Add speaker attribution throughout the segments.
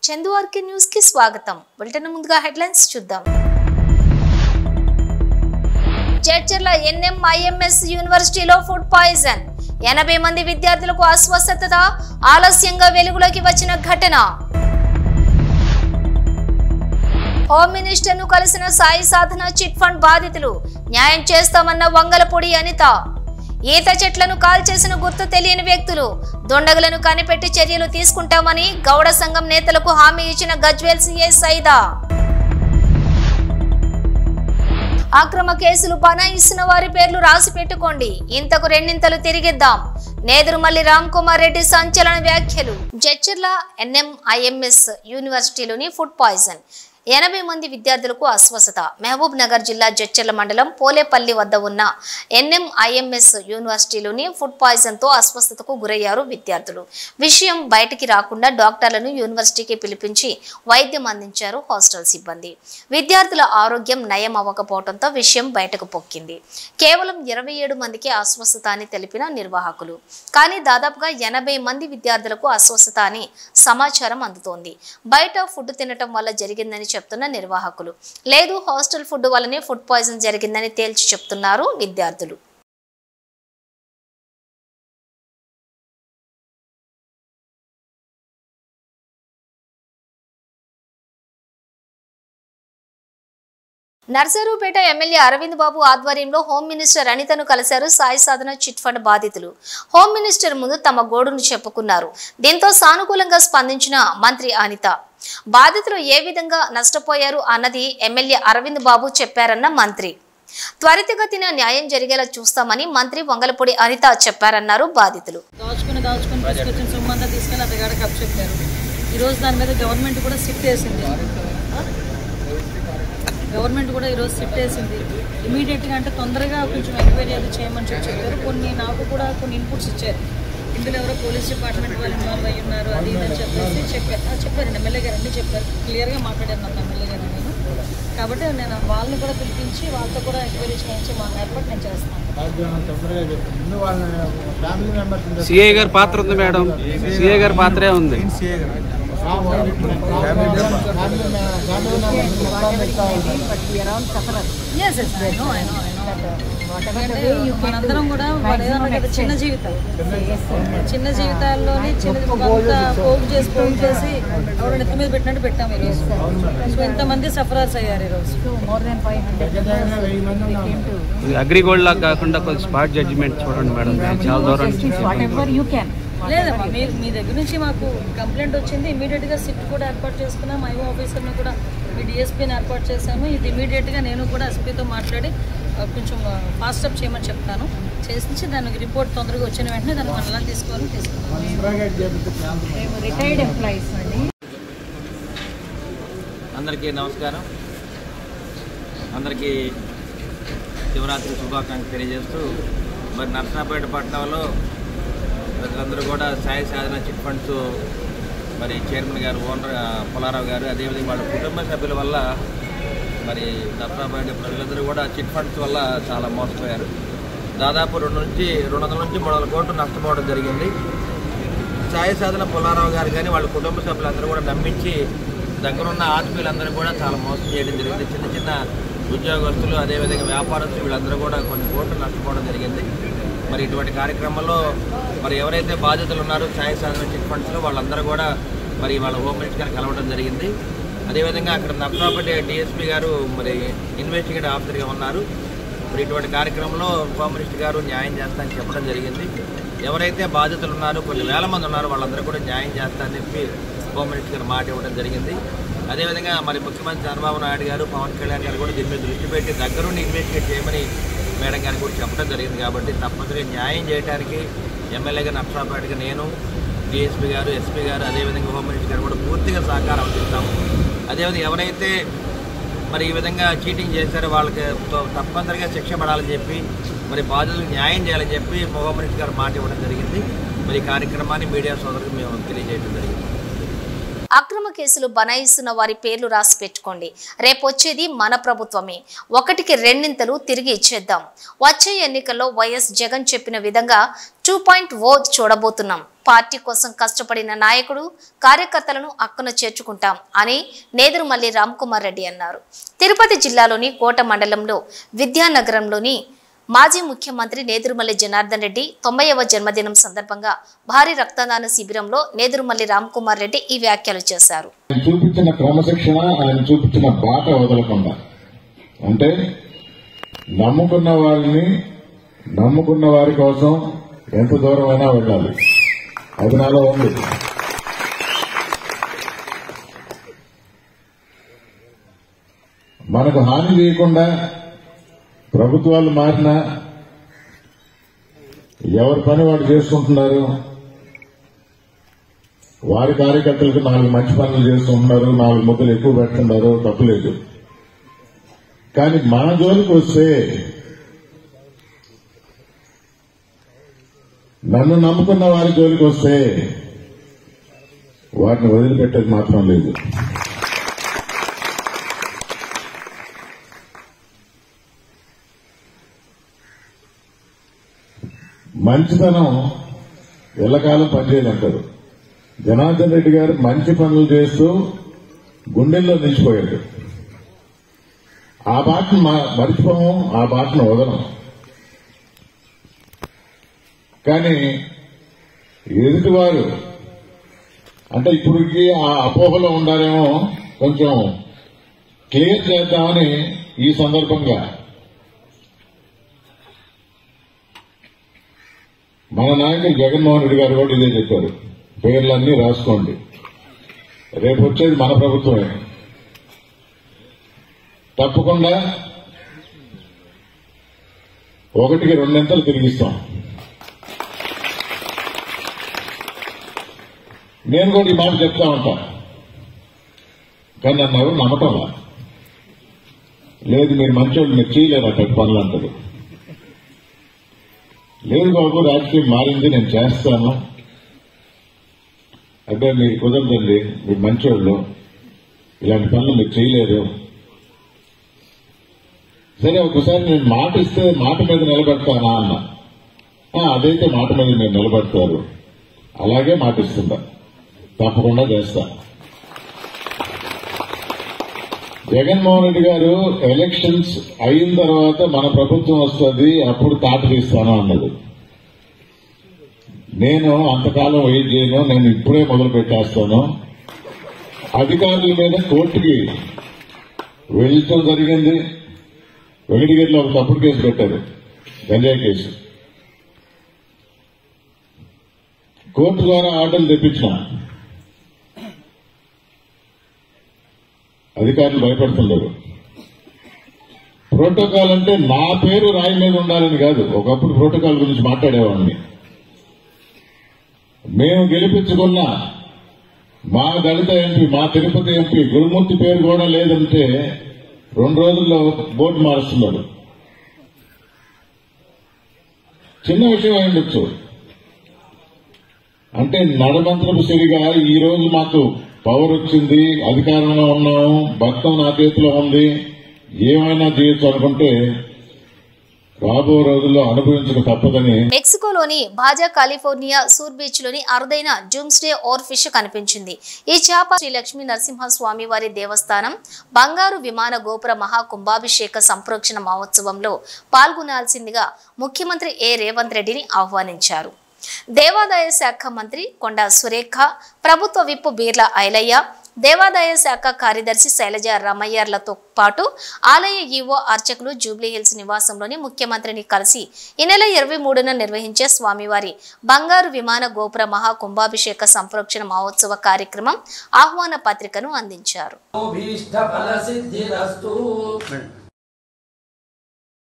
Speaker 1: చందుఆర్కే news కి స్వాగతం. Bulletin ముందుగా హెడ్లైన్స్ చూద్దాం. జడ్చర్ల NMIMS యూనివర్సిటీలో ఫుడ్ పాయిజన్, 80 మంది విద్యార్థులకు అస్వస్థత, ఆలస్యంగా వెలుగులోకి వచ్చిన ఘటన. హోమ్ మినిస్టర్ ను కలిసిన సాయి సాధన చిట్ ఫండ్ బాధితులు, న్యాయం చేస్తామన్న వంగలపూడి అనిత. ఈత చెట్లను కాల్చేసిన గుర్తు తెలియని వ్యక్తులు, దొండగులను కనిపెట్టి చర్యలు తీసుకుంటామని గౌడ సంఘం నేతలకు హామీ ఇచ్చిన గజ్వేల్ సీఐ సైదా. అక్రమ కేసులు బనాయిస్తున్న వారి పేర్లు రాసి పెట్టుకోండి, ఇంతకు రెండింతలు తిరిగిద్దాం. నేదురుమల్లి రామ్ కుమార్ రెడ్డి సంచలన వ్యాఖ్యలు. జడ్చర్ల NMIMS యూనివర్సిటీలోని ఫుడ్ పాయిజన్, 80 మంది విద్యార్థులకు అస్వస్థత. మహబూబ్ నగర్ జిల్లా జడ్చర్ల మండలం పోలేపల్లి వద్ద ఉన్న NMIMS యూనివర్సిటీలోని ఫుడ్ పాయిజన్ తో అస్వస్థతకు గురయ్యారు విద్యార్థులు. విషయం బయటికి రాకుండా డాక్టర్లను యూనివర్సిటీకి పిలిపించి వైద్యం అందించారు హాస్టల్ సిబ్బంది. విద్యార్థుల ఆరోగ్యం నయం అవ్వకపోవడంతో విషయం బయటకు పొక్కింది. కేవలం 27 మందికి అస్వస్థత అని తెలిపిన నిర్వాహకులు, కానీ దాదాపుగా 80 మంది విద్యార్థులకు అస్వస్థత అని సమాచారం అందుతోంది. బయట ఫుడ్ తినటం వల్ల జరిగిందని చెప్తున్న నిర్వాహకులు, లేదు హాస్టల్ ఫుడ్ వల్లనే ఫుడ్ పాయిజన్ జరిగిందని తేల్చి చెప్తున్నారు విద్యార్థులు. నర్సరూపేట ఎమ్మెల్యే అరవింద్ బాబు ఆధ్వర్యంలో హోమ్ మినిస్టర్ అనితను కలిశారు సాయి సాధన చిట్ ఫండ్ బాధితులు. హోమ్ మినిస్టర్ ముందు తమ గోడును చెప్పుకున్నారు. దీంతో సానుకూలంగా స్పందించిన మంత్రి అనిత, బాధితులు ఏ విధంగా నష్టపోయారు అన్నది ఎమ్మెల్యే అరవింద్ బాబు చెప్పారన్న మంత్రి. త్వరితగతిన న్యాయం జరిగేలా చూస్తామని మంత్రి వంగలపూడి అనిత చెప్పారన్నారు బాధితులు.
Speaker 2: గవర్నమెంట్ కూడా ఈరోజు సిట్ వేసింది. ఇమీడియట్గా అంటే తొందరగా కొంచెం ఎంక్వైరీ అది చేయమని చెప్పారు. నాకు కూడా కొన్ని ఇన్పుట్స్ ఇచ్చారు. ఇందులో ఎవరో పోలీస్ డిపార్ట్మెంట్ వాళ్ళు ఇన్వాల్వ్ అయ్యి ఉన్నారు అది ఇదని చెప్పేసి చెప్పారు ఎమ్మెల్యే గారు అన్నీ చెప్పారు. క్లియర్గా మాట్లాడారు నాకు ఎమ్మెల్యే గారు నేను. కాబట్టి నేను వాళ్ళని కూడా పిలిపించి వాళ్ళతో కూడా ఎంక్వైరీ చేయించి వాళ్ళ ఏర్పాటు నేను చేస్తాను.
Speaker 3: సిఐ గారి పాత్ర ఉంది మేడం, సిఐ గారి పాత్రే ఉంది.
Speaker 2: మనందరం కూడా చిన్న జీవితాల్లోనే పోగు చేసి ఎవరు నెత్తి మీద పెట్టినట్టు పెట్టాము ఈరోజు. సో ఎంతమంది సఫరర్స్ అయ్యారు ఈరోజు.
Speaker 3: అగ్రిగోల్డ్ లాగా కాకుండా కొంచెం స్పాట్ జడ్జిమెంట్ చూడండి మేడం, చాలా దూరం.
Speaker 2: లేదమ్మా, మీ దగ్గర నుంచి మాకు కంప్లైంట్ వచ్చింది. ఇమీడియట్గా సిట్ కూడా ఏర్పాటు చేసుకున్నాం. ఐఓ ఆఫీసర్ని కూడా మీ డిఎస్పీని ఏర్పాటు చేశాము. ఇది ఇమీడియట్గా నేను కూడా ఎస్పీతో మాట్లాడి కొంచెం ఫాస్ట్ అప్ చేయమని చెప్తాను. చేసి దానికి రిపోర్ట్ తొందరగా వచ్చిన వెంటనే దాన్ని మనం ఎలా తీసుకున్నాం. రిటైర్డ్ ఎంప్లాయీస్ అండి.
Speaker 4: అందరికీ నమస్కారం. అందరికీ శివరాత్రి శుభాకాంక్షలు తెలియజేస్తూ, మరి నర్సరావుపేట పట్టణంలో ప్రజలందరూ కూడా సాయి సాధన చిట్ ఫండ్స్ మరి చైర్మన్ గారు, ఓనర్ పుల్లారావు గారు, అదేవిధంగా వాళ్ళ కుటుంబ సభ్యుల వల్ల మరి నర్సరావుపేట ప్రజలందరూ కూడా చిట్ ఫండ్స్ వల్ల చాలా మోసపోయారు. దాదాపు 200 నుంచి 300 కోట్లు నష్టపోవడం జరిగింది. సాయి సాధన పుల్లారావు గారు కానీ వాళ్ళ కుటుంబ సభ్యులందరూ కూడా నమ్మించి దగ్గరున్న ఆత్మీయులందరూ కూడా చాలా మోసం చేయడం జరిగింది. చిన్న చిన్న ఉద్యోగస్తులు, అదేవిధంగా వ్యాపారస్తులు వీళ్ళందరూ కూడా కొన్ని కోట్లు నష్టపోవడం జరిగింది. మరి ఇటువంటి కార్యక్రమంలో మరి ఎవరైతే బాధితులు ఉన్నారో సాయి సాధన చిట్ ఫండ్స్లో వాళ్ళందరూ కూడా మరి వాళ్ళ హోమ్ మినిస్టర్ గారు కలవడం జరిగింది. అదేవిధంగా అక్కడ నర్సరావుపేట డిఎస్పీ గారు మరి ఇన్వెస్టిగేటివ్ ఆఫీసర్గా ఉన్నారు. మరి ఇటువంటి కార్యక్రమంలో హోమ్ మినిస్టర్ గారు న్యాయం చేస్తానని చెప్పడం జరిగింది. ఎవరైతే బాధితులు ఉన్నారో కొన్ని వేల మంది ఉన్నారో వాళ్ళందరూ కూడా న్యాయం చేస్తానని చెప్పి హోమ్ మినిస్టర్ గారు మాట ఇవ్వడం జరిగింది. అదేవిధంగా మరి ముఖ్యమంత్రి చంద్రబాబు నాయుడు గారు, పవన్ కళ్యాణ్ గారు కూడా దీని మీద దృష్టి పెట్టి దగ్గరుండి ఇన్వెస్టిగేట్ చేయమని మేడం గారికి కూడా చెప్పడం జరిగింది. కాబట్టి తప్పనిసరిగా న్యాయం చేయడానికి ఎమ్మెల్యేగా నర్సరావుపేటగా నేను, డిఎస్పీ గారు, ఎస్పీ గారు, అదేవిధంగా హోమ్ మినిస్టర్ గారు కూడా పూర్తిగా సహకారం అందిస్తాము. అదేవిధంగా ఎవరైతే మరి ఈ విధంగా చీటింగ్ చేశారో వాళ్ళకి తప్పనిసరిగా శిక్ష పడాలని చెప్పి మరి బాధితులకు న్యాయం చేయాలని చెప్పి హోమ్ మినిస్టర్ గారు మాట ఇవ్వడం జరిగింది. మరి ఈ కార్యక్రమాన్ని మీడియా సోదరులకు మేము తెలియజేయడం జరిగింది.
Speaker 1: అక్రమ కేసులు బనాయిస్తున్న వారి పేర్లు రాసి పెట్టుకోండి. రేపొచ్చేది మన ప్రభుత్వమే. 1కి 2 తిరిగి ఇచ్చేద్దాం. వచ్చే ఎన్నికల్లో వైఎస్ జగన్ చెప్పిన విధంగా 2.0 చూడబోతున్నాం. పార్టీ కోసం కష్టపడిన నాయకుడు కార్యకర్తలను అక్కున చేర్చుకుంటాం అని నేదురుమల్లి రామ్కుమార్ రెడ్డి అన్నారు. తిరుపతి జిల్లాలోని కోట మండలంలో విద్యానగరంలోని మాజీ ముఖ్యమంత్రి నేదురుమల్లి జనార్దన్ రెడ్డి 90వ జన్మదినం సందర్భంగా భారీ రక్తదాన శిబిరంలో నేదురుమల్లి రామ్కుమార్ రెడ్డి ఈ వ్యాఖ్యలు చేశారు.
Speaker 5: చూపించిన క్రమశిక్షణ, ఆయన చూపించిన బాట వదలకుండా, అంటే నమ్ముకున్న వారి కోసం ఎంత దూరమైనా వెళ్ళాలి. అది నాలో ఉంది. మనకు హాని చేయకుండా ప్రభుత్వాలు మారినా ఎవరి పని వాడు చేసుకుంటున్నారు. వారి కార్యకర్తలకు 4 మంచి పనులు చేస్తుంటున్నారు, 4 ముద్దలు ఎక్కువ పెడుతున్నారు, తప్పులేదు. కానీ మన జోలికి వస్తే, నన్ను నమ్ముకున్న వారి జోలికి వస్తే వాటిని వదిలిపెట్టేది మాత్రం లేదు. మంచితనం ఎల్లకాలం పనిచేయనంటారు. జనార్దన్ రెడ్డి గారు మంచి పనులు చేస్తూ గుండెల్లో నిలిచిపోయాడు. ఆ బాటను మర్చిపోము, ఆ బాటను వదలం. కానీ ఎదుటివారు అంటే ఇప్పటికి ఆ అపోహలో ఉండాలేమో, కొంచెం క్లియర్ చేద్దామని ఈ సందర్భంగా మన నాయకుడు జగన్మోహన్ రెడ్డి గారు కూడా ఇదే చెప్పారు. పేర్లన్నీ రాసుకోండి, రేపు వచ్చేది మన ప్రభుత్వమే. తప్పకుండా 1కి 2 తిరిగిస్తాం. నేను కూడా ఈ మాట చెప్తా ఉంటా, కానీ నన్ను ఎవరు నమ్మటంలా. లేదు మీరు మంచోళ్ళు, మీరు చేయలేరు అటువంటి పనులు అంటారు. లేదు బాబు, రాజకీయం మారింది, నేను చేస్తాను. అంటే మీరు కుదరదండి, మీరు మంచోళ్ళు, ఇలాంటి పనులు మీరు చేయలేరు. సరే, ఒకసారి నేను మాట ఇస్తే మాట మీద నిలబెడతానా అన్న. అదైతే మాట మీద మీరు నిలబెడతారు, అలాగే మాట ఇస్తుందా, తప్పకుండా చేస్తా. జగన్మోహన్ రెడ్డి గారు ఎలక్షన్స్ అయిన తర్వాత మన ప్రభుత్వం వస్తుంది, అప్పుడు తాట తీస్తాను అన్నది. నేను అంతకాలం వెయిట్ చేయను, నేను ఇప్పుడే మొదలు పెట్టేస్తాను. అధికారుల మీద కోర్టుకి వెళ్ళటం జరిగింది. వెంకటగిరిలో ఒక తప్పుడు కేసు పెట్టారు, గంజాయి కేసు. కోర్టు ద్వారా ఆర్డర్లు తెప్పించిన. అధికారులు భయపడుతున్నారు. ప్రోటోకాల్ అంటే నా పేరు రాయి మీద ఉండాలని కాదు. ఒకప్పుడు ప్రోటోకాల్ గురించి మాట్లాడేవాడిని. మేము గెలిపించుకున్న మా దళిత ఎంపీ, మా తిరుపతి ఎంపీ గురుమూర్తి పేరు కూడా లేదంటే 2 రోజుల్లో బోర్డు మారుస్తున్నారు. చిన్న విషయం అయ్యుండొచ్చు. అంటే నడమంత్రపు సిరిగా ఈ రోజు మాకు పవర్ వచ్చింది, అధికారంలో ఉన్నాము, భక్తం నా చేతిలో ఉంది, ఏమైనా చేయొచ్చు అనుకుంటే రాబో రోజుల్లో అనుభవించక తప్పదని.
Speaker 1: మెక్సికోలోని బాజా కాలిఫోర్నియా సూర్ బీచ్ లోని అరుదైన జూమ్స్డే ఓర్ ఫిష్ కనిపించింది. ఈ చేప శ్రీ లక్ష్మీ నరసింహస్వామి వారి దేవస్థానం బంగారు విమాన గోపుర మహాకుంభాభిషేక సంప్రోక్షణ మహోత్సవంలో పాల్గొనాల్సిందిగా ముఖ్యమంత్రి రేవంత్ రెడ్డిని ఆహ్వానించారు. దేవాదాయ శాఖ మంత్రి కొండా సురేఖ, ప్రభుత్వ విప్ బీర్ల ఐలయ్య, దేవాదాయ శాఖ కార్యదర్శి శైలజ రమయ్యర్లతో పాటు ఆలయ ఈవో అర్చకులు జూబ్లీహిల్స్ నివాసంలోని ముఖ్యమంత్రిని కలిసి ఈ నెల 23న నిర్వహించే స్వామివారి బంగారు విమాన గోపుర మహాకుంభాభిషేక సంప్రోక్షణ మహోత్సవ కార్యక్రమం ఆహ్వాన పత్రికను అందించారు.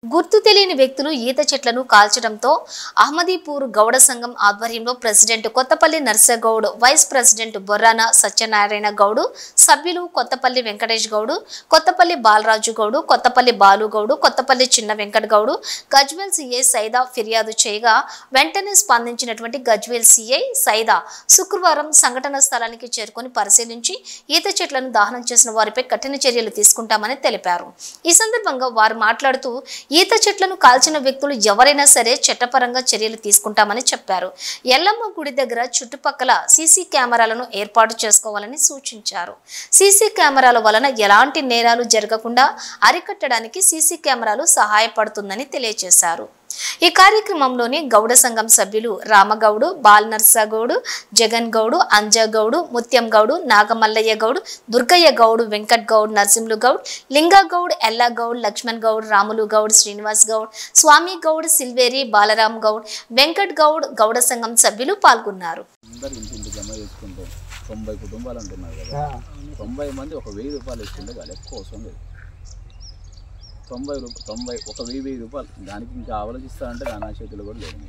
Speaker 1: గుర్తు తెలియని వ్యక్తులు ఈత చెట్లను కాల్చడంతో అహ్మదీపూర్ గౌడ సంఘం ఆధ్వర్యంలో president Kothapalli Narsagoud, vice president Borrana Satyanarayana Goud, సభ్యులు కొత్తపల్లి వెంకటేష్ గౌడు, కొత్తపల్లి బాలరాజు గౌడు, కొత్తపల్లి బాలు గౌడు, కొత్తపల్లి చిన్న వెంకట గౌడు, గజ్వేల్ సిఐ సైదా ఫిర్యాదు చేయగా వెంటనే స్పందించినటువంటి గజ్వేల్ సిఐ సైదా శుక్రవారం సంఘటన స్థలానికి చేరుకొని పరిశీలించి ఈత చెట్లను దహనం చేసిన వారిపై కఠిన చర్యలు తీసుకుంటామని తెలిపారు. ఈ సందర్భంగా వారు మాట్లాడుతూ ఈత చెట్లను కాల్చిన వ్యక్తులు ఎవరైనా సరే చట్టపరంగా చర్యలు తీసుకుంటామని చెప్పారు. ఎల్లమ్మ గుడి దగ్గర చుట్టుపక్కల సీసీ కెమెరాలను ఏర్పాటు చేసుకోవాలని సూచించారు. సీసీ కెమెరాల వలన ఎలాంటి నేరాలు జరగకుండా అరికట్టడానికి సీసీ కెమెరాలు సహాయపడుతుందని తెలియజేశారు. ఈ కార్యక్రమంలోని గౌడ సంఘం సభ్యులు రామగౌడు, బాలనర్సగౌడు, జగన్ గౌడు, అంజగౌడు, ముత్యం గౌడు, నాగమల్లయ్య గౌడు, దుర్గయ్య గౌడు, వెంకట్ గౌడ్, నరసింహులు గౌడ్, లింగా గౌడ్, ఎల్లా గౌడ్, లక్ష్మణ్ గౌడ్, రాములు గౌడ్, శ్రీనివాస్ గౌడ్, స్వామి గౌడ్, సిల్వేరి, బాలరామ్ గౌడ్, వెంకట్ గౌడ్ గౌడ సంఘం సభ్యులు పాల్గొన్నారు.
Speaker 6: 90 కుటుంబాలు అంటున్నారు కదా, 90 మంది ఒక 1000 రూపాయలు ఇస్తుండే వాళ్ళు ఎక్కువ అవసరం లేదు. 90 ఒక 1000 రూపాయలు దానికి ఇంకా ఆలోచిస్తారంటే నా చేతులు కూడా లేదు.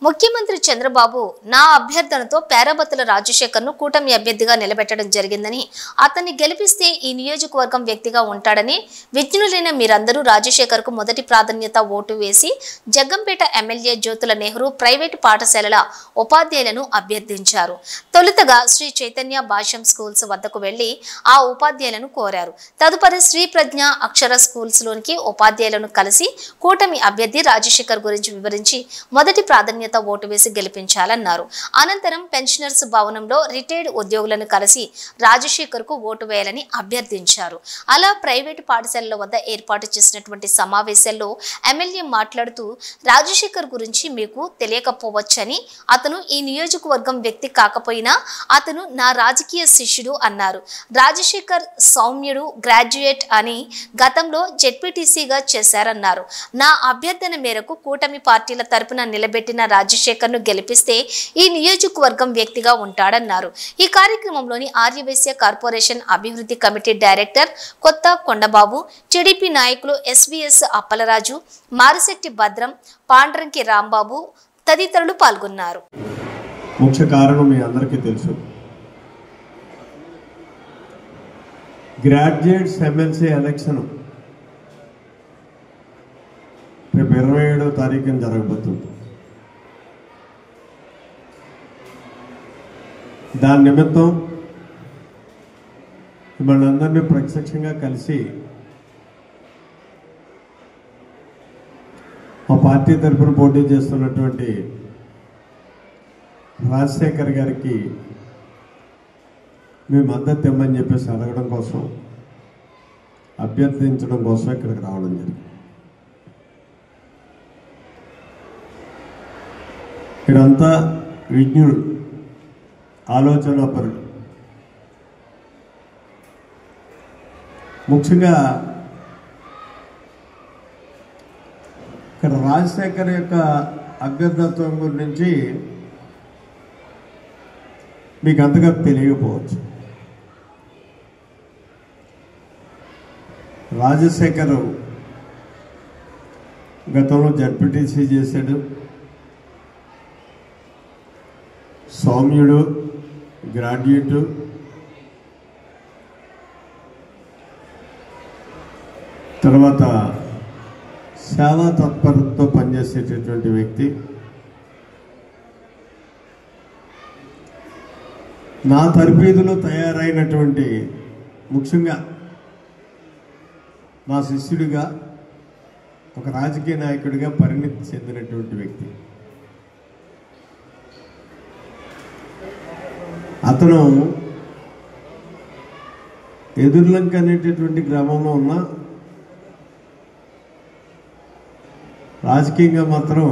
Speaker 1: ముఖ్యమంత్రి చంద్రబాబు నా అభ్యర్థనతో పేరాబత్తుల రాజశేఖర్ను కూటమి అభ్యర్థిగా నిలబెట్టడం జరిగిందని, అతన్ని గెలిపిస్తే ఈ నియోజకవర్గం వ్యక్తిగా ఉంటాడని, విజ్ఞులైన మీరందరూ రాజశేఖర్కు మొదటి ప్రాధాన్యత ఓటు వేసి జగ్గంపేట ఎమ్మెల్యే జ్యోతుల నెహ్రూ ప్రైవేటు పాఠశాలల ఉపాధ్యాయులను అభ్యర్థించారు. తొలుతగా శ్రీ చైతన్య భాష్యం స్కూల్స్ వద్దకు వెళ్లి ఆ ఉపాధ్యాయులను కోరారు. తదుపరి శ్రీ ప్రజ్ఞ అక్షర స్కూల్స్ లోనికి ఉపాధ్యాయులను కలిసి కూటమి అభ్యర్థి రాజశేఖర్ గురించి వివరించి మొదటి ప్రాధాన్యత ఓటు వేసి గెలిపించాలన్నారు. అనంతరం పెన్షనర్స్ భవనంలో రిటైర్డ్ ఉద్యోగులను కలిసి రాజశేఖర్ కు ఓటు వేయాలని అభ్యర్థించారు. అలా ప్రైవేటు పాఠశాలల వద్ద ఏర్పాటు చేసినటువంటి సమావేశాల్లో ఎమ్మెల్యే మాట్లాడుతూ రాజశేఖర్ గురించి మీకు తెలియకపోవచ్చని, అతను ఈ నియోజకవర్గం వ్యక్తి కాకపోయినా అతను నా రాజకీయ శిష్యుడు అన్నారు. రాజశేఖర్ సౌమ్యుడు, గ్రాడ్యుయేట్ అని గతంలో జెడ్పీటీసీగా చేశారన్నారు. నా అభ్యర్థన మేరకు కూటమి పార్టీల తరపున నిలబెట్టిన రాజశేఖర్ను గెలిపిస్తే ఈ నియోజకవర్గం వ్యక్తిగా ఉంటాడన్నారు. ఈ కార్యక్రమంలోని ఆర్యవైశ్య కార్పొరేషన్ అభివృద్ధి కమిటీ డైరెక్టర్ కొత్త కొండబాబు, టీడీపీ నాయకులు ఎస్వీఎస్ అప్పలరాజు, మారిశెట్టి భద్రం, పాండ్రంకి రాంబాబు తదితరులు పాల్గొన్నారు.
Speaker 7: ముఖ్య కారణం మీ అందరికీ తెలుసు, గ్రాడ్యుయేట్స్ ఎమ్మెల్సీ ఎలక్షన్ రేపు 27వ తారీఖున జరగబోతుంది. దాని నిమిత్తం మిమ్మల్ని అందరినీ ప్రత్యక్షంగా కలిసి మా పార్టీ తరఫున పోటీ చేస్తున్నటువంటి రాజశేఖర్ గారికి మీ మద్దతు ఇవ్వమని చెప్పేసి అడగడం కోసం, అభ్యర్థించడం కోసం ఇక్కడికి రావడం జరిగింది. మీరంతా విజ్ఞులు, ఆలోచన పరులు. ముఖ్యంగా ఇక్కడ రాజశేఖర్ యొక్క అభ్యర్థత్వం గురించి మీకు అంతగా తెలియకపోవచ్చు. రాజశేఖర్ గతంలో జడ్పీటీసీ చేశాడు. సౌమ్యుడు, గ్రాడ్యుయేటు, తర్వాత సేవా తత్పరతతో పనిచేసేటటువంటి వ్యక్తి. నా తరబీదులో తయారైనటువంటి, ముఖ్యంగా నా శిష్యుడిగా, ఒక రాజకీయ నాయకుడిగా పరిణితి చెందినటువంటి వ్యక్తి. అతను ఎదుర్లంక అనేటటువంటి గ్రామంలో ఉన్న రాజకీయంగా మాత్రం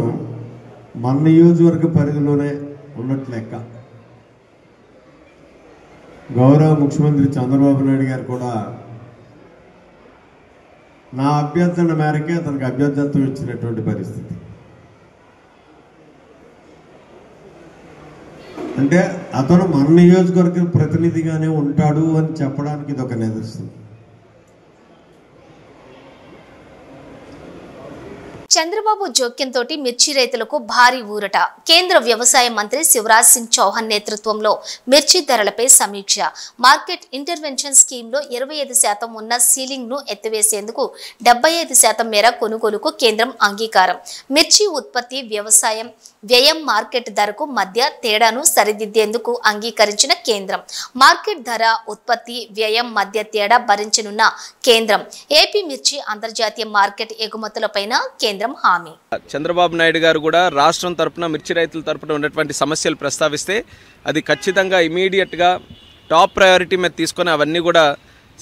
Speaker 7: మన నియోజకవర్గ పరిధిలోనే ఉన్నట్లు లెక్క. గౌరవ ముఖ్యమంత్రి చంద్రబాబు నాయుడు గారు కూడా నా అభ్యర్థన మేరకే అతనికి అభ్యర్థత్వం ఇచ్చినటువంటి పరిస్థితి. అంటే అతను మన నియోజకవర్గ ప్రతినిధిగానే ఉంటాడు అని చెప్పడానికి ఇది ఒక నిదర్శనం.
Speaker 1: చంద్రబాబు జోక్యంతో మిర్చి రైతులకు భారీ ఊరట. కేంద్ర వ్యవసాయ మంత్రి శివరాజ్ సింగ్ చౌహాన్ నేతృత్వంలో మిర్చి ధరలపై సమీక్ష. మార్కెట్ ఇంటర్వెన్షన్ స్కీమ్లో 25% ఉన్న సీలింగ్ ను ఎత్తివేసేందుకు 75% మేర కొనుగోలుకు కేంద్రం అంగీకారం. మిర్చి ఉత్పత్తి, వ్యవసాయం వ్యయం, మార్కెట్ ధరకు మధ్య తేడాను సరిదిద్దేందుకు అంగీకరించిన కేంద్రం. మార్కెట్ ధర, ఉత్పత్తి వ్యయం మధ్య తేడా భరించనున్న కేంద్రం. ఏపీ మిర్చి అంతర్జాతీయ మార్కెట్ ఎగుమతులపైన కేంద్రం హామీ.
Speaker 8: చంద్రబాబు నాయుడు గారు కూడా రాష్ట్రం తరపున మిర్చి రైతుల తరపున ఉన్నటువంటి సమస్యలు ప్రస్తావిస్తే అది ఖచ్చితంగా ఇమీడియట్గా టాప్ ప్రయారిటీ మీద తీసుకొని అవన్నీ కూడా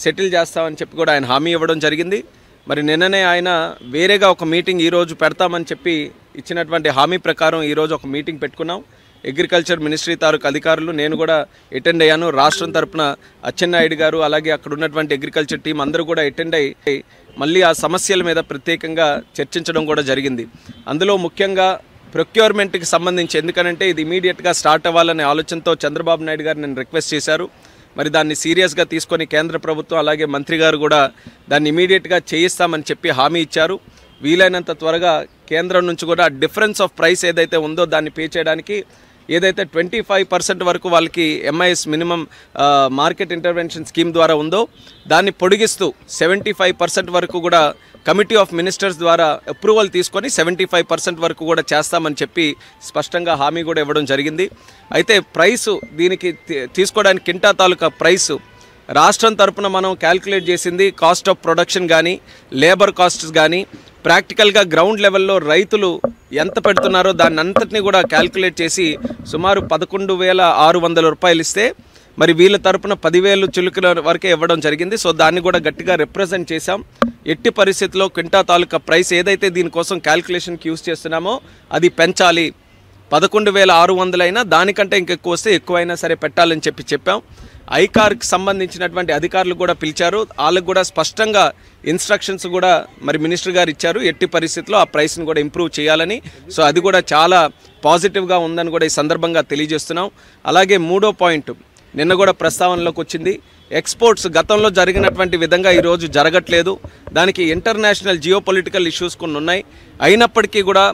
Speaker 8: సెటిల్ చేస్తామని చెప్పి కూడా ఆయన హామీ ఇవ్వడం జరిగింది. మరి నిన్ననే ఆయన వేరేగా ఒక మీటింగ్ ఈరోజు పెడతామని చెప్పి ఇచ్చినటువంటి హామీ ప్రకారం ఈరోజు ఒక మీటింగ్ పెట్టుకున్నాం. అగ్రికల్చర్ మినిస్ట్రీ తాలూకు అధికారులు, నేను కూడా అటెండ్ అయ్యాను. రాష్ట్రం తరపున అచ్చెన్నాయుడు గారు, అలాగే అక్కడ ఉన్నటువంటి అగ్రికల్చర్ టీం అందరూ కూడా అటెండ్ అయ్యి మళ్ళీ ఆ సమస్యల మీద ప్రత్యేకంగా చర్చించడం కూడా జరిగింది. అందులో ముఖ్యంగా ప్రొక్యూర్మెంట్కి సంబంధించి, ఎందుకనంటే ఇది ఇమీడియట్గా స్టార్ట్ అవ్వాలనే ఆలోచనతో చంద్రబాబు నాయుడు గారు నేను రిక్వెస్ట్ చేశారు. మరి దాన్ని సీరియస్గా తీసుకొని కేంద్ర ప్రభుత్వం అలాగే మంత్రి గారు కూడా దాన్ని ఇమీడియట్గా చేయిస్తామని చెప్పి హామీ ఇచ్చారు. వీలైనంత త్వరగా కేంద్రం నుంచి కూడా డిఫరెన్స్ ఆఫ్ ప్రైస్ ఏదైతే ఉందో దాన్ని పే చేయడానికి ఏదైతే 25% వరకు వాళ్ళకి MIS minimum market intervention scheme ద్వారా ఉందో దాన్ని పొడిగిస్తూ 75% వరకు కూడా కమిటీ ఆఫ్ మినిస్టర్స్ ద్వారా అప్రూవల్ తీసుకొని 75% వరకు కూడా చేస్తామని చెప్పి స్పష్టంగా హామీ కూడా ఇవ్వడం జరిగింది. అయితే ప్రైసు దీనికి తీసుకోవడానికి కింటా తాలూకా ప్రైసు రాష్ట్రం తరపున మనం క్యాల్కులేట్ చేసింది కాస్ట్ ఆఫ్ ప్రొడక్షన్ కానీ, లేబర్ కాస్ట్స్ కానీ, ప్రాక్టికల్గా గ్రౌండ్ లెవెల్లో రైతులు ఎంత పెడుతున్నారో దాన్ని అంతటినీ కూడా క్యాల్కులేట్ చేసి సుమారు 11,600 రూపాయలు ఇస్తే మరి వీళ్ళ తరపున 10,000 చిలుకల వరకే ఇవ్వడం జరిగింది. సో దాన్ని కూడా గట్టిగా రిప్రజెంట్ చేశాం. ఎట్టి పరిస్థితుల్లో క్వింటా తాలూకా ప్రైస్ ఏదైతే దీనికోసం క్యాల్కులేషన్కి యూజ్ చేస్తున్నామో అది పెంచాలి. 11,600 అయినా దానికంటే ఇంకెక్కువ వస్తే ఎక్కువైనా సరే పెట్టాలని చెప్పాం. ఐకార్కి సంబంధించినటువంటి అధికారులు కూడా పిలిచారు. వాళ్ళకు కూడా స్పష్టంగా ఇన్స్ట్రక్షన్స్ కూడా మరి మినిస్టర్ గారు ఇచ్చారు. ఎట్టి పరిస్థితుల్లో ఆ ప్రైస్ని కూడా ఇంప్రూవ్ చేయాలని. సో అది కూడా చాలా పాజిటివ్గా ఉందని కూడా ఈ సందర్భంగా తెలియజేస్తున్నాం. అలాగే మూడో పాయింట్ నిన్న కూడా ప్రస్తావనలోకి వచ్చింది. ఎక్స్పోర్ట్స్ గతంలో జరిగినటువంటి విధంగా ఈరోజు జరగట్లేదు. దానికి ఇంటర్నేషనల్ జియోపొలిటికల్ ఇష్యూస్ కొన్ని ఉన్నాయి. అయినప్పటికీ కూడా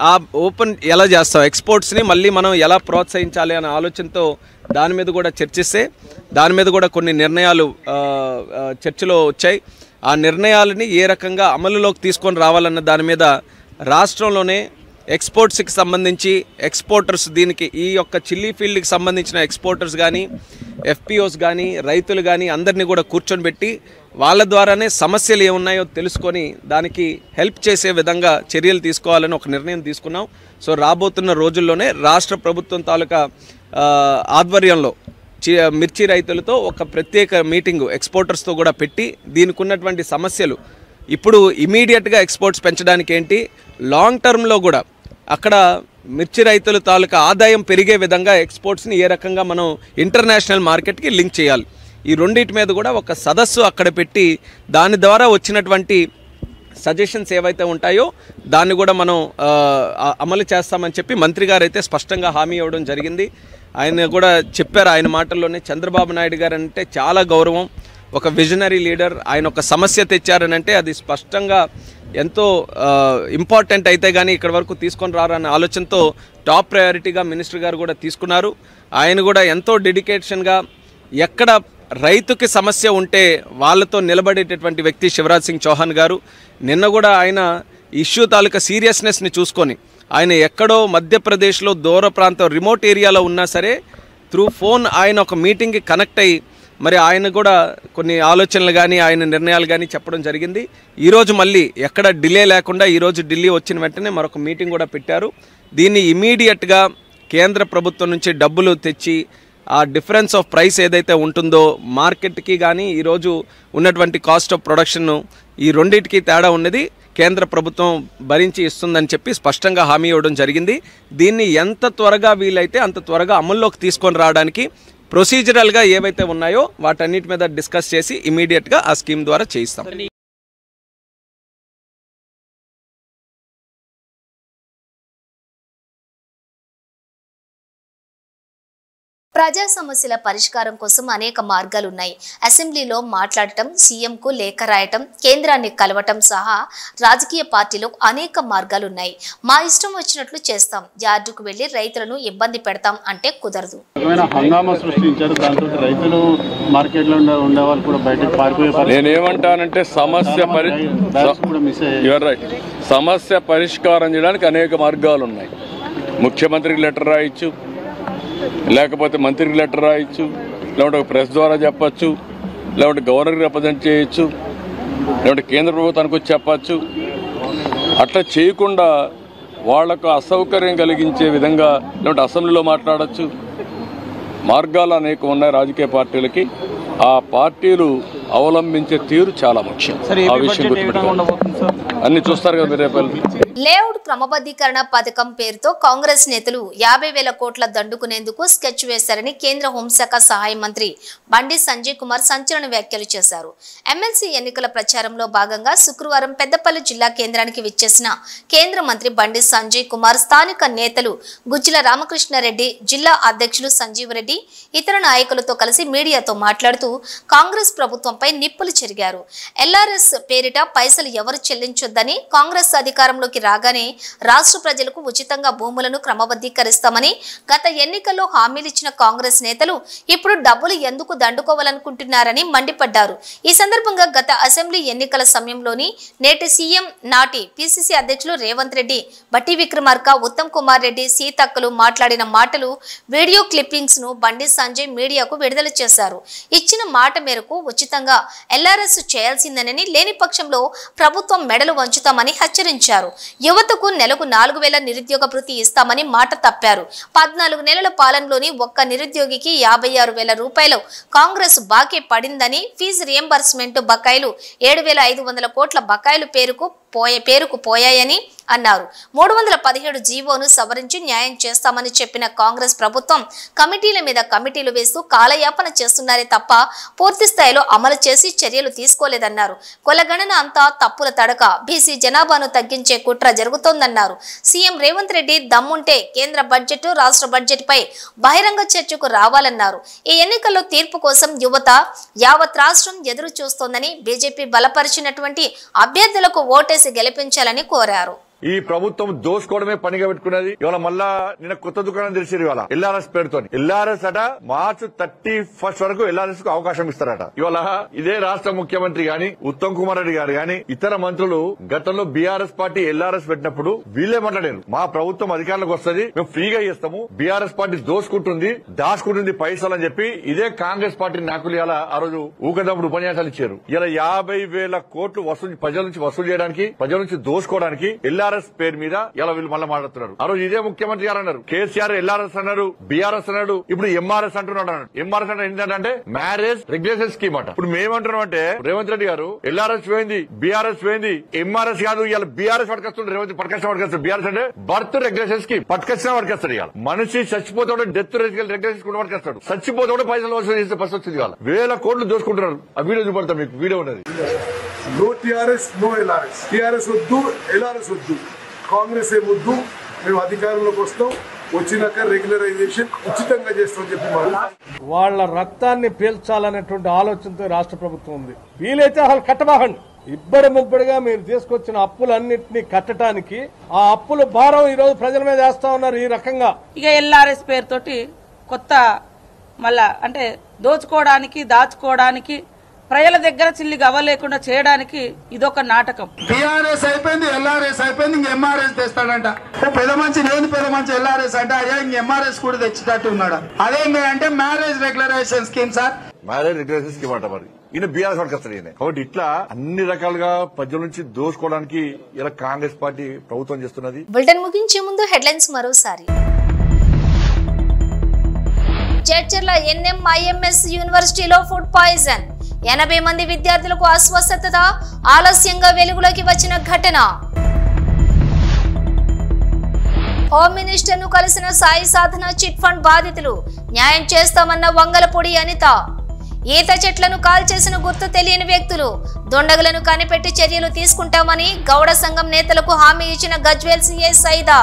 Speaker 8: ఆ ఓపెన్ ఎలా చేస్తాం, ఎక్స్పోర్ట్స్ని మళ్ళీ మనం ఎలా ప్రోత్సహించాలి అనే ఆలోచనతో దాని మీద కూడా చర్చిస్తే దాని మీద కూడా కొన్ని నిర్ణయాలు చర్చలో వచ్చాయి. ఆ నిర్ణయాలని ఏ రకంగా అమలులోకి తీసుకొని రావాలన్న దాని మీద రాష్ట్రంలోనే ఎక్స్పోర్ట్స్కి సంబంధించి ఎక్స్పోర్టర్స్, దీనికి ఈ యొక్క చిల్లీ ఫీల్డ్కి సంబంధించిన ఎక్స్పోర్టర్స్ కానీ, ఎఫ్పిఓస్ కానీ, రైతులు కానీ అందరినీ కూడా కూర్చొని పెట్టి వాళ్ళ ద్వారానే సమస్యలు ఏమున్నాయో తెలుసుకొని దానికి హెల్ప్ చేసే విధంగా చర్యలు తీసుకోవాలని ఒక నిర్ణయం తీసుకున్నాం. సో రాబోతున్న రోజుల్లోనే రాష్ట్ర ప్రభుత్వం తాలూకా ఆధ్వర్యంలో మిర్చి రైతులతో ఒక ప్రత్యేక మీటింగు ఎక్స్పోర్టర్స్తో కూడా పెట్టి దీనికి ఉన్నటువంటి సమస్యలు, ఇప్పుడు ఇమీడియట్గా ఎక్స్పోర్ట్స్ పెంచడానికి ఏంటి, లాంగ్ టర్మ్లో కూడా అక్కడ మిర్చి రైతుల తాలూకా ఆదాయం పెరిగే విధంగా ఎక్స్పోర్ట్స్ని ఏ రకంగా మనం ఇంటర్నేషనల్ మార్కెట్కి లింక్ చేయాలి, ఈ రెండింటి మీద కూడా ఒక సదస్సు అక్కడ పెట్టి దాని ద్వారా వచ్చినటువంటి సజెషన్స్ ఏవైతే ఉంటాయో దాన్ని కూడా మనం అమలు చేస్తామని చెప్పి మంత్రి గారు అయితే స్పష్టంగా హామీ ఇవ్వడం జరిగింది. ఆయన కూడా చెప్పారు, ఆయన మాటల్లోనే చంద్రబాబు నాయుడు గారు అంటే చాలా గౌరవం, ఒక విజనరీ లీడర్. ఆయన ఒక సమస్య తెచ్చారనంటే అది స్పష్టంగా ఎంతో ఇంపార్టెంట్ అయితే కానీ ఇక్కడ వరకు తీసుకొని రారన్న ఆలోచనతో టాప్ ప్రయారిటీగా మినిస్టర్ గారు కూడా తీసుకున్నారు. ఆయన కూడా ఎంతో డెడికేషన్గా ఎక్కడ రైతుకి సమస్య ఉంటే వాళ్ళతో నిలబడేటటువంటి వ్యక్తి శివరాజ్ సింగ్ చౌహాన్ గారు. నిన్న కూడా ఆయన ఇష్యూ తాలూకా సీరియస్నెస్ని చూసుకొని ఆయన ఎక్కడో మధ్యప్రదేశ్లో దూర ప్రాంతం రిమోట్ ఏరియాలో ఉన్నా సరే త్రూ ఫోన్ ఆయన ఒక మీటింగ్కి కనెక్ట్ అయ్యి మరి ఆయన కూడా కొన్ని ఆలోచనలు కానీ ఆయన నిర్ణయాలు కానీ చెప్పడం జరిగింది. ఈరోజు మళ్ళీ ఎక్కడ డిలే లేకుండా ఈరోజు ఢిల్లీ వచ్చిన వెంటనే మరొక మీటింగ్ కూడా పెట్టారు. దీన్ని ఇమీడియట్గా కేంద్ర ప్రభుత్వం నుంచి డబ్బులు తెచ్చి ఆ డిఫరెన్స్ ఆఫ్ ప్రైస్ ఏదైతే ఉంటుందో మార్కెట్కి కానీ ఈరోజు ఉన్నటువంటి కాస్ట్ ఆఫ్ ప్రొడక్షన్ ఈ రెండింటికి తేడా ఉన్నది కేంద్ర ప్రభుత్వం భరించి ఇస్తుందని చెప్పి స్పష్టంగా హామీ ఇవ్వడం జరిగింది. దీన్ని ఎంత త్వరగా వీలైతే అంత త్వరగా అమల్లోకి తీసుకొని రావడానికి ప్రొసీజరల్గా ఏవైతే ఉన్నాయో వాటన్నిటి మీద డిస్కస్ చేసి ఇమీడియట్గా ఆ స్కీమ్ ద్వారా చేయిస్తాం.
Speaker 1: ప్రజా సమస్యల పరిష్కారం కోసం అనేక మార్గాలున్నాయి. అసెంబ్లీలో మాట్లాడటం, సీఎంకు లేఖ రాయటం, కేంద్రాన్ని కలవటం సహా రాజకీయ పార్టీలో అనేక మార్గాలున్నాయి. మా ఇష్టం వచ్చినట్లు చేస్తాం, యార్డుకు వెళ్లి రైతులను ఇబ్బంది పెడతాం అంటే కుదరదు.
Speaker 9: హంగామా సృష్టించారు. దాంతో రైతులు మార్కెట్లో ఉండే వాళ్ళు కూడా బయటకు పారిపోయే.
Speaker 10: నేనేమంటానంటే సమస్య పరిష్కారం చేయడానికి అనేక మార్గాలు ఉన్నాయి. ముఖ్యమంత్రికి లెటర్ రాయొచ్చు, లేకపోతే మంత్రికి లెటర్ రాయొచ్చు, లేకుంటే ప్రెస్ ద్వారా చెప్పచ్చు, లేకుంటే గవర్నర్కి రిప్రజెంట్ చేయొచ్చు, లేకుంటే కేంద్ర ప్రభుత్వానికి వచ్చి చెప్పచ్చు. అట్లా చేయకుండా వాళ్లకు అసౌకర్యం కలిగించే విధంగా లేకుంటే అసెంబ్లీలో మాట్లాడచ్చు. మార్గాలు అనేక ఉన్నాయి రాజకీయ పార్టీలకి. ఆ పార్టీలు అవలంబించే తీరు చాలా ముఖ్యం. ఆ విషయం అన్ని చూస్తారు కదా మీరు.
Speaker 1: లేఅవుట్ క్రమబద్ధీకరణ పథకం పేరుతో కాంగ్రెస్ నేతలు 50,000 కోట్ల దండుకునేందుకు స్కెచ్ వేశారని కేంద్ర హోంశాఖ సహాయ మంత్రి బండి సంజయ్ కుమార్ సంచలన వ్యాఖ్యలు చేశారు. ఎమ్మెల్సీ ఎన్నికల ప్రచారంలో భాగంగా శుక్రవారం పెద్దపల్లి జిల్లా కేంద్రానికి విచ్చేసిన కేంద్ర మంత్రి బండి సంజయ్ కుమార్ స్థానిక నేతలు గుజ్జిల రామకృష్ణారెడ్డి, జిల్లా అధ్యక్షులు సంజీవ్ రెడ్డి, ఇతర నాయకులతో కలిసి మీడియాతో మాట్లాడుతూ కాంగ్రెస్ ప్రభుత్వంపై నిప్పులు చెరిగారు. ఎల్ఆర్ఎస్ పేరిట పైసలు ఎవరు చెల్లించొద్దని, కాంగ్రెస్ అధికారంలోకి రాగానే రాష్ట్ర ప్రజలకు ఉచితంగా భూములను క్రమబద్ధీకరిస్తామని గత ఎన్నికల్లో హామీలిచ్చిన కాంగ్రెస్ నేతలు ఇప్పుడు డబ్బులు ఎందుకు దండుకోవాలనుకుంటున్నారని మండిపడ్డారు. ఈ సందర్భంగా గత అసెంబ్లీ ఎన్నికల సమయంలోని నేటి సీఎం, నాటి పిసిసి అధ్యక్షులు రేవంత్ రెడ్డి, బట్టి విక్రమార్క, ఉత్తమ్ కుమార్ రెడ్డి, సీతక్కలు మాట్లాడిన మాటలు, వీడియో క్లిప్పింగ్స్ ను బండి సంజయ్ మీడియాకు విడుదల చేశారు. ఇచ్చిన మాట మేరకు ఉచితంగా ఎల్ఆర్ఎస్ చేయాల్సిందేనని, లేని పక్షంలో ప్రభుత్వం మెడలు వంచుతామని హెచ్చరించారు. యువతకు నెలకు 4,000 నిరుద్యోగ భృతి ఇస్తామని మాట తప్పారు. 14 నెలల పాలనలోని ఒక్క నిరుద్యోగికి 56,000 రూపాయలు కాంగ్రెస్ బాకీ పడిందని, ఫీజు రియంబర్స్మెంట్ బకాయిలు 7,500 కోట్ల బకాయిలు పేరుకు పోయాయని అన్నారు. 317 జీవోను సవరించి న్యాయం చేస్తామని చెప్పిన కాంగ్రెస్ ప్రభుత్వం కమిటీల మీద కమిటీలు వేస్తూ కాలయాపన చేస్తున్నారే తప్ప పూర్తి స్థాయిలో అమలు చేసి చర్యలు తీసుకోలేదన్నారు. కులగణన అంతా తప్పుల తడక, బీసీ జనాభాను తగ్గించే కుట్ర జరుగుతోందన్నారు. సీఎం రేవంత్ రెడ్డి దమ్ముంటే కేంద్ర బడ్జెట్, రాష్ట్ర బడ్జెట్ పై బహిరంగ చర్చకు రావాలన్నారు. ఈ ఎన్నికల్లో తీర్పు కోసం యువత యావత్ రాష్ట్రం ఎదురు చూస్తోందని, బీజేపీ బలపరిచినటువంటి అభ్యర్థులకు ఓటేసి గెలిపించాలని కోరారు.
Speaker 11: ఈ ప్రభుత్వం దోసుకోవడమే పనిగా పెట్టుకున్నది. ఇవాళ మళ్ళా నిన్న కొత్త దుకాణం తెలిసారు. ఇవాళ ఎల్ఆర్ఎస్ పేరుతో ఎల్ఆర్ఎస్ అట మార్చి 31 వరకు ఎల్ఆర్ఎస్ కు అవకాశం ఇస్తారట. ఇవాళ ఇదే రాష్ట్ర ముఖ్యమంత్రి గాని, ఉత్తమ్ కుమార్ రెడ్డి గారు గాని, ఇతర మంత్రులు గతంలో బీఆర్ఎస్ పార్టీ ఎల్ఆర్ఎస్ పెట్టినప్పుడు వీళ్ళే మాట్లాడారు, మా ప్రభుత్వం అధికారంలోకి వస్తుంది, మేము ఫ్రీగా చేస్తాము, బీఆర్ఎస్ పార్టీ దాచుకుంటుంది పైసలు అని చెప్పి ఇదే కాంగ్రెస్ పార్టీ నాయకులు ఇలా ఆ రోజు ఊకదప్పుడు ఉపన్యాసాలు ఇచ్చారు. ఇలా 50,000 కోట్లు ప్రజల నుంచి వసూలు చేయడానికి, ప్రజల నుంచి దోసుకోవడానికి ఎల్ఆర్ఎస్ పేరు మీద ఇలా వీళ్ళు మళ్ళీ మాట్లాడుతున్నారు. ఆ రోజు ఇదే ముఖ్యమంత్రి గారు అన్నారు, కేసీఆర్ ఎల్ఆర్ఎస్ అన్నారు, బీఆర్ఎస్ అన్నాడు, ఇప్పుడు ఎంఆర్ఎస్ అంటున్నాడు. ఎంఆర్ఎస్ అంటే ఏంటంటే మ్యారేజ్ రెగ్యులేషన్ స్కీమ్ అట. ఇప్పుడు మేమంటున్నాం అంటే రేవంత్ రెడ్డి గారు ఎల్ఆర్ఎస్ పోయింది, బీఆర్ఎస్ పోయింది, ఎంఆర్ఎస్ కాదు, ఇలా బీఆర్ఎస్ పట్టుకొస్తుండే. రేవంత్ పట్టుకొస్తాడు. బీఆర్ఎస్ అంటే బర్త్ రెగ్యులేషన్ స్కీమ్ పట్టుకొచ్చినా పట్టుకొస్తాడు. ఇవాళ మనిషి చచ్చిపోతాడు, డెత్ రెగ్యులేషన్ కూడా పట్టుకొస్తాడు. చచ్చిపోతాడు, పైసలు వసూలు చేస్తే ఫస్ట్ వచ్చింది. ఇవాళ 1,000 కోట్లు దోసుకుంటున్నారు. ఆ వీడియో చూపడతా మీకు, వీడియో ఉన్నది.
Speaker 12: No TRS, no LRS. TRS వద్దు, ఎల్ఆర్ఎస్ వద్దు, కాంగ్రెస్ ఏ వద్దు, మేము అధికారంలోకి వస్తాం, వచ్చినాక రెగ్యులరైజేషన్ ఉచితంగా చేస్తామని చెప్పి
Speaker 13: వాళ్ళ రక్తాన్ని పీల్చాలనేటువంటి ఆలోచనతో రాష్ట్ర ప్రభుత్వం ఉంది. వీలైతే అసలు కట్టబాకండి. ఇబ్బడి ముబ్బడిగా మీరు తీసుకొచ్చిన అప్పులన్నింటినీ కట్టడానికి ఆ అప్పుల భారం ఈ రోజు ప్రజల మీద వేస్తా ఉన్నారు. ఈ రకంగా
Speaker 2: ఇక ఎల్ఆర్ఎస్ పేరుతోటి కొత్త మళ్ళా అంటే దోచుకోవడానికి, దాచుకోవడానికి, ప్రజల దగ్గర చిల్లిగా అవ్వలేకుండా చేయడానికి ఇదొక నాటకం.
Speaker 14: టీఆర్ఎస్ అయిపోయింది, ఎల్ఆర్ఎస్ అయిపోయింది, ఇంక ఎంఆర్ఎస్ తెస్తాడంట. పెద్ద మంచి లేని పెద్ద మంచి ఎల్ఆర్ఎస్ అంటే అయ్యా ఇంక ఎంఆర్ఎస్ కూడా తెచ్చేటట్టు ఉన్నాడు. అదేంటి అంటే marriage regularisation scheme sir,
Speaker 11: marriage regulation scheme అంట. మరి ఈయన బీఆర్ఎస్ పట్టుకొస్తాడు ఈయన. కాబట్టి ఇట్లా అన్ని రకాలుగా ప్రజల నుంచి దోసుకోవడానికి ఇలా కాంగ్రెస్ పార్టీ ప్రభుత్వం చేస్తున్నది.
Speaker 1: బులెటిన్ ముగించే ముందు హెడ్లైన్స్ మరోసారి. చర్చర్ల ఎన్ఎంఐఎంఎస్ యూనివర్సిటీలో ఫుడ్ పాయిజన్, 80 మంది విద్యార్థులకు అస్వస్థత, ఆలస్యంగా వెలుగులోకి వచ్చిన ఘటన. హోమ్ మినిస్టర్ ను కలిసిన సాయి సాధన చిట్ ఫండ్ బాధితులు, న్యాయం చేస్తామన్న వంగలపూడి అనిత. ఈత చెట్లను కాల్చేసిన గుర్తు తెలియని వ్యక్తులు, దొండగులను కనిపెట్టి చర్యలు తీసుకుంటామని గౌడ సంఘం నేతలకు హామీ ఇచ్చిన గజ్వేల్ సీఐ సైదా.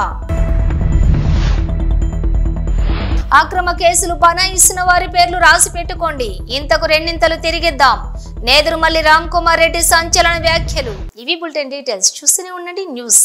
Speaker 1: అక్రమ కేసులు బనాయిస్తున్న వారి పేర్లు రాసి పెట్టుకోండి, ఇంతకు రెండింతలు తిరిగిద్దాం. నేదురుమల్లి రామ్ కుమార్ రెడ్డి సంచలన వ్యాఖ్యలు. ఇవి బులెటిన్ డీటెయిల్స్. చూస్తూనే ఉండండి న్యూస్.